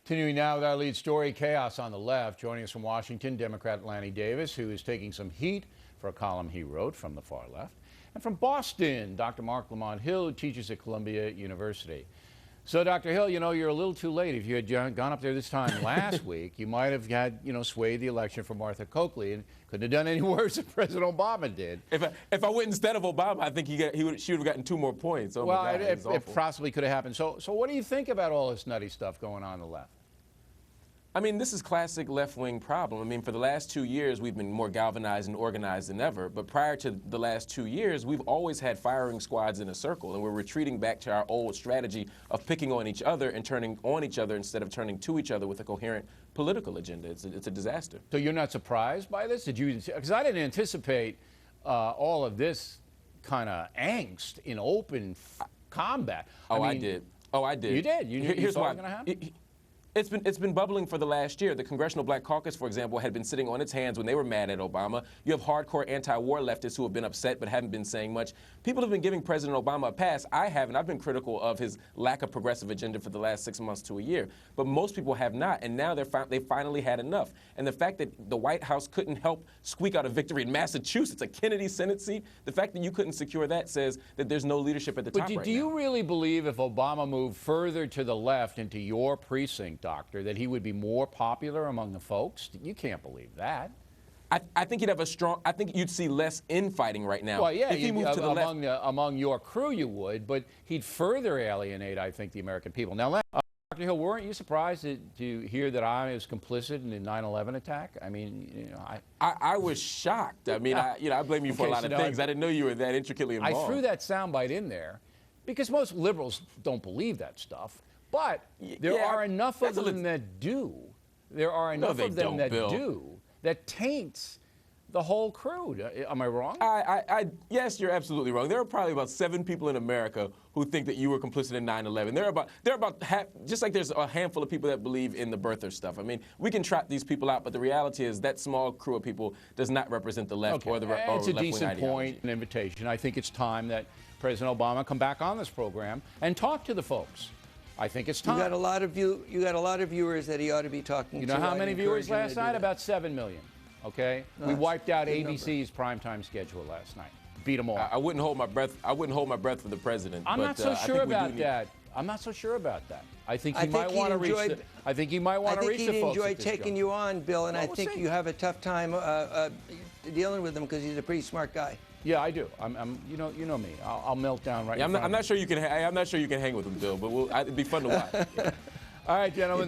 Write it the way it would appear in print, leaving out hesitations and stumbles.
Continuing now with our lead story, chaos on the left. Joining us from Washington, Democrat Lanny Davis, who is taking some heat for a column he wrote from the far left. And from Boston, Dr. Marc Lamont, who teaches at Columbia University. So, Dr. Hill, you know, you're a little too late. If you had gone up there this time last week, you might have had, swayed the election for Martha Coakley and couldn't have done any worse than President Obama did. If I went instead of Obama, I think she would have gotten 2 more points. Oh well, my God, it possibly could have happened. So what do you think about all this nutty stuff going on the left? I mean, this is classic left-wing problem. I mean, for the last 2 years, we've been more galvanized and organized than ever. But prior to the last 2 years, we've always had firing squads in a circle, and we're retreating back to our old strategy of picking on each other and turning on each other instead of turning to each other with a coherent political agenda. It's a disaster. So you're not surprised by this? Did you? Because I didn't anticipate all of this kind of angst in open combat. I did. Oh, I did. You did. You knew Here's what why. was going to happen? It's been bubbling for the last year. The Congressional Black Caucus, for example, had been sitting on its hands when they were mad at Obama. You have hardcore anti-war leftists who have been upset but haven't been saying much. People have been giving President Obama a pass. I haven't. I've been critical of his lack of progressive agenda for the last 6 months to a year. But most people have not, and now they finally had enough. And the fact that the White House couldn't help squeak out a victory in Massachusetts, a Kennedy Senate seat, the fact that you couldn't secure that says that there's no leadership at the top right now. But do you really believe if Obama moved further to the left into your precinct, Doctor, that he would be more popular among the folks? You can't believe that. I think he'd have I think you'd see less infighting right now. Well, yeah, if he moved to the left. among your crew you would, but he'd further alienate, I think, the American people. Now, Dr. Hill, weren't you surprised to hear that I was complicit in the 9/11 attack? I mean, I was shocked. I mean, I blame you for a lot of things. I didn't know you were that intricately involved. I threw that soundbite in there because most liberals don't believe that stuff. But there are enough of them that do. There are enough of them that do that taints the whole crew. Am I wrong? Yes, you're absolutely wrong. There are probably about 7 people in America who think that you were complicit in 9/11. There are about half, just like there's a handful of people that believe in the birther stuff. I mean, we can trot these people out, but the reality is that small crew of people does not represent the left or the left-wing ideology. It's a decent point, an invitation. I think it's time that President Obama come back on this program and talk to the folks. I think it's time. You got a lot of viewers that he ought to be talking to. You know how many viewers last night? About 7 million. Okay, we wiped out ABC's primetime schedule last night. Beat them all. I wouldn't hold my breath. I wouldn't hold my breath for the president. I'm not so sure about that. I'm not so sure about that. I think he might want to reach. I think he might want to reach the folks. I think he'd enjoy taking you on, Bill, and I think you have a tough time dealing with him because he's a pretty smart guy. Yeah, I do. You know me. I'll melt down right. Yeah, I'm not sure you can. I'm not sure you can hang with him, Bill. But it'd be fun to watch. All right, gentlemen.